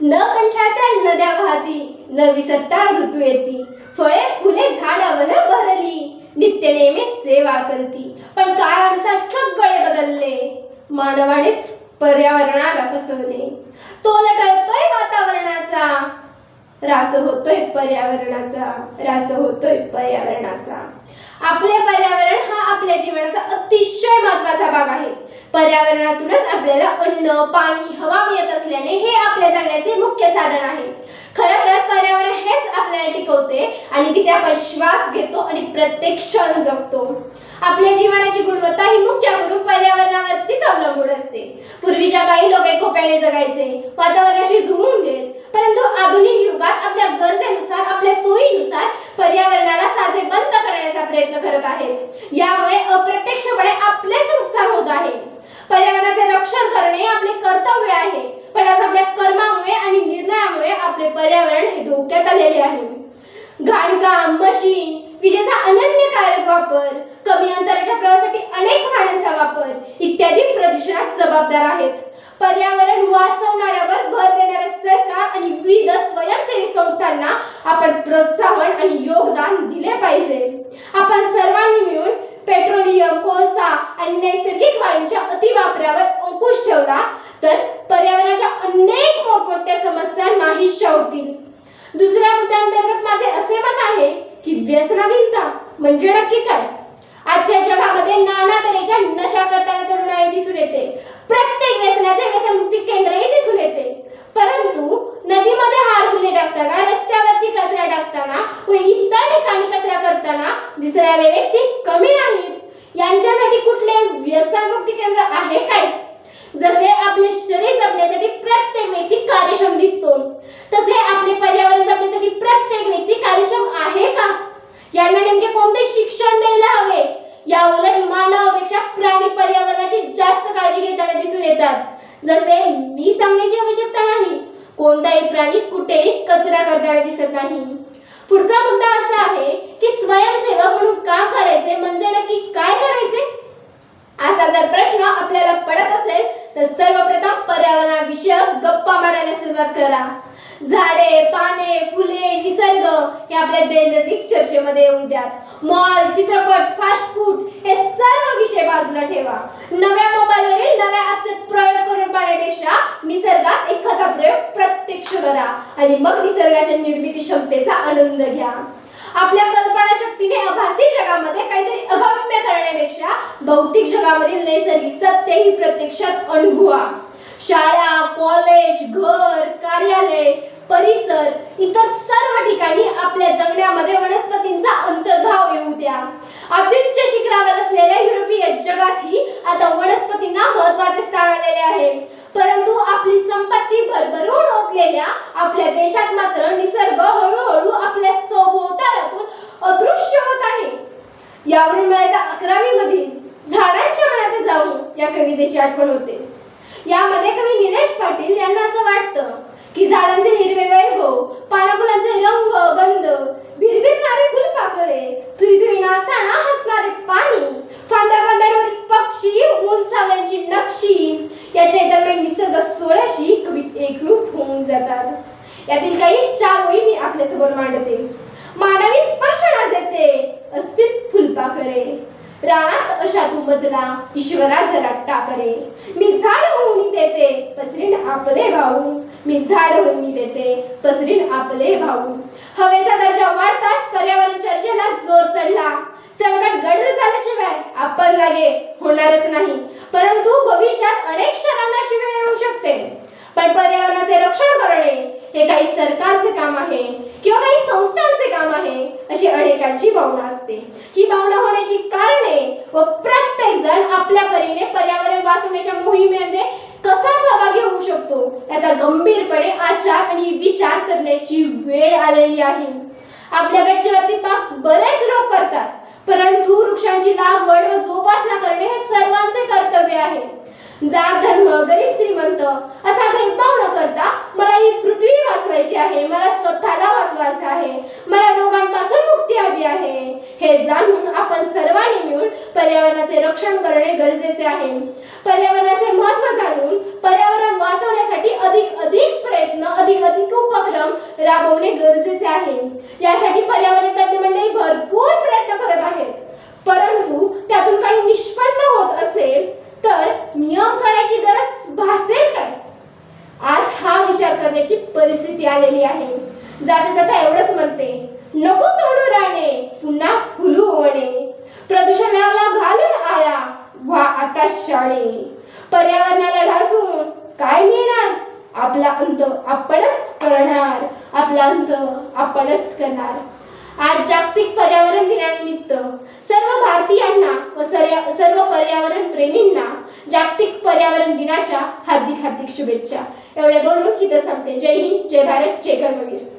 न कंठाळता नद्या वाहती, न विसरता ऋतू येती, फळे फुले झाडावन भरली, नित्य नेहमी सेवा करती. पण काळानुसार सगळे बदलले, मानवानेच पर्यावरणाला फसवले. तोल टळतोय वातावरणाचा, रास होतोय पर्यावरणाचा, रास होतोय पर्यावरणाचा. आपले पर्यावरण हा आपल्या जीवनाचा अतिशय महत्त्वाचा भाग आहे. पर्यावरणातूनच आपल्याला अन्न, पाणी, हवा मिळत असल्याने हे आपल्या जगण्याचे मुख्य साधन आहे. खरं तर पर्यावरण हेच आपल्याला टिकवते आणि तिथे आपण श्वास घेतो आणि प्रत्येक क्षण जगतो. आपल्या जीवनाची गुणवत्ता ही मुख्य करून पर्यावरणावरतीच अवलंबून असते. पूर्वीच्या काही लोक एकोप्याने जगायचे, वातावरणाशी जुळवून घेत. परंतु आधुनिक युगात आपल्या गरजेनुसार, आपल्या सोयीनुसार पर्यावरणाला साधेबंद करण्याचा प्रयत्न करत आहेत. यामुळे अप्रत्यक्षपणे आपलेच नुकसान होत आहे. पर्यावरणाचे रक्षण करणे आपले कर्तव्य आहे, पण आज आपल्या कर्मामुळे आणि निर्णयामुळे आपले पर्यावरण हे धोक्यात आलेले आहे. घाणकाम, मशीन, विजेचा अनन्यकारक वापर, कमी अंतराच्या प्रवासासाठी अनेक वाहनांचा वापर इत्यादी प्रदूषणात जबाबदार आहेत. पर्यावरण वाचवणाऱ्यावर भर देणाऱ्या सरकार आणि विविध स्वयंसेवी संस्थांना आपण प्रोत्साहन आणि योगदान दिले पाहिजे. आपण सर्वांनी मिळून पेट्रोलियम, कोळसा आणि नैसर्गिक वायूंच्या अतिवापरावर अंकुश ठेवला तर पर्यावरणाच्या अनेक मोठमोठ्या समस्या नाहीशा होतील. दुसऱ्या मुद्द्यांतर्गत माझे असे मत आहे की व्यसनाधीनता म्हणजे नक्की काय? आजच्या जगामध्ये नाना तऱ्हेच्या नशा करताना तरुणाई दिसून येते. प्रत्येक व्यसनाचे व्यसनमुक्ती केंद्रही दिसून येते. परंतु नदीमध्ये हार फुले टाकताना, रस्त्यावरती कचरा टाकताना व इतर ठिकाणी कचरा करताना दिसणारे व्यक्ती कमी नाहीत. यांच्यासाठी कुठले व्यसनमुक्ती केंद्र आहे काय? जसे आपले शरीर जपण्यासाठी प्रत्येक व्यक्ती कार्यक्षम दिसतो, तसे आपले पर्यावरण जपण्यासाठी प्रत्येक व्यक्ती कार्यक्षम आहे का? यांना नेमके कोणते शिक्षण द्यायला हवे? या उलट मानवापेक्षा प्राणी पर्यावरणाची जास्त काळजी घेताना दिसून येतात. जसे मी सांगण्याची आवश्यकता नाही, कोणताही प्राणी कुठेही कचरा करताना दिसत नाही. पुढचा मुद्दा असा आहे की स्वयंसेवक म्हणून काम करायचे म्हणजे नक्की काय करायचे? असा जर प्रश्न आपल्याला पडत असेल तर सर्वप्रथम पर्यावरणाविषयक गप्पा मारायला सुरुवात करा. झाडे, पाने, फुले, निसर्ग हे आपल्या दैनंदिन चर्चेमध्ये येऊ द्यात. मॉल, चित्रपट, फास्ट फूड हे सर्व विषय बाजूला ठेवा. नव्या मोबाईलवरील नव्या ॲपचे प्रयोग करून पाहण्यापेक्षा निसर्गात एखादा प्रयोग प्रत्यक्ष करा आणि मग निसर्गाच्या निर्मिती क्षमतेचा आनंद घ्या. आपल्या कल्पनाशक्तीने आभासी जगामध्ये काहीतरी अगम्य करण्यापेक्षा भौतिक जगामधील नैसर्गिक सत्य ही प्रत्यक्षात अनुभवा. शाळा, कॉलेज, घर, कार्यालय, परिसर इतर सर्व ठिकाणी आपल्या जगण्यामध्ये वनस्पतींचा अंतर्भाव येऊ द्या. अत्युच्च शिखरावर असलेल्या युरोपीय जगातही आता वनस्पतींना महत्त्वाचे स्थान आलेले आहे. परंतु आपली संपत्ती भरभरून ओतलेल्या आपल्या देशात मात्र निसर्ग हळूहळू आपल्या सभोवतालातून अदृश्य होत आहे. यावरून मला 11वी मधील झाडांच्या मनात जाऊन या कवितेची आठवण होते. यामध्ये कवी निलेश पाटील यांना असं वाटतं की झाडांचे हिरवे वैभव, पानाफुलांचे रंग, गंध, भिरभिरणारे फुलपाखरे, थुईथुई नाचताना हसणारे पाणी, फांद्या फांद्यांवरील पक्षी, उंचाव्यांची नक्षी याच्या दरम्यान निसर्ग सोहळ्याशी कवी एकरूप होऊन जातात. यातील काही 4 ओळी मी आपल्यासमोर मांडते. मानवी स्पर्शना देते अस्तित्व फुलपाखरे, रानात अशा तू मजला ईश्वरा जरा टाकरे, मी झाड होऊन देते पसरीन आपले भाऊ, मी झाड होऊन देते पसरीन आपले भाऊ. हवेचा दर्जा वाढताच पर्यावरण चर्चेला जोर चढला. संकट गडद झाल्याशिवाय आपण जागे होणारच नाही, परंतु भविष्यात अनेक क्षणांना अशी वेळ येऊ शकते. पण पर्यावरणाचे रक्षण करणे हे काही सरकारचे काम आहे किंवा काही संस्थांचे काम आहे अशी अनेकांची भावना असते. ही भावना होण्याची कारणे व प्रत्येक जण आपल्या परीने पर्यावरण वाचवण्याच्या मोहिमेमध्ये कसा सहभागी होऊ शकतो याचा गंभीरपणे आचार आणि विचार करण्याची वेळ आलेली आहे. आपल्या गच्चीवरती पाक बरेच लोक करतात, परंतु वृक्षांची लागवड व जोपासना करणे हे सर्वांचे कर्तव्य आहे. जात धर्म, गरीब श्रीमंत असा भेदभाव न करता मला ही पृथ्वी वाचवायची आहे, मला स्वतःला वाचवायचं आहे, मला रोगांपासून मुक्ती हवी आहे हे जाणून आपण सर्वांनी मिळून पर्यावरणाचे रक्षण करणे गरजेचे आहे. पर्यावरणाचे महत्त्व जाणून पर्यावरण वाचवण्यासाठी अधिक प्रयत्न, अधिक राबवणे गरजेचे आहे. यासाठी पर्यावरण तज्ञ मंडळी भरपूर प्रयत्न करत आहेत. परंतु त्यातून काही निष्पन्न होत असेल तर नियम करायची गरज भासेल काय? आज हा विचार करण्याची परिस्थिती आलेली आहे. जाता जाता एवढंच म्हणते, नको तोडू राणे पुन्हा फुलू वने, प्रदूषणाला घालून आळा व्हा आता शाणे, पर्यावरणाला ढासून काय मिळणार? आपला अंत आपणच करणार, आपला अंत आपणच करणार. आज जागतिक पर्यावरण दिनानिमित्त सर्व भारतीयांना व सर्व पर्यावरण प्रेमींना जागतिक पर्यावरण दिनाच्या हार्दिक शुभेच्छा. एवढे बोलून इथं सांगते. जय हिंद, जय भारत, जय कर्मवीर.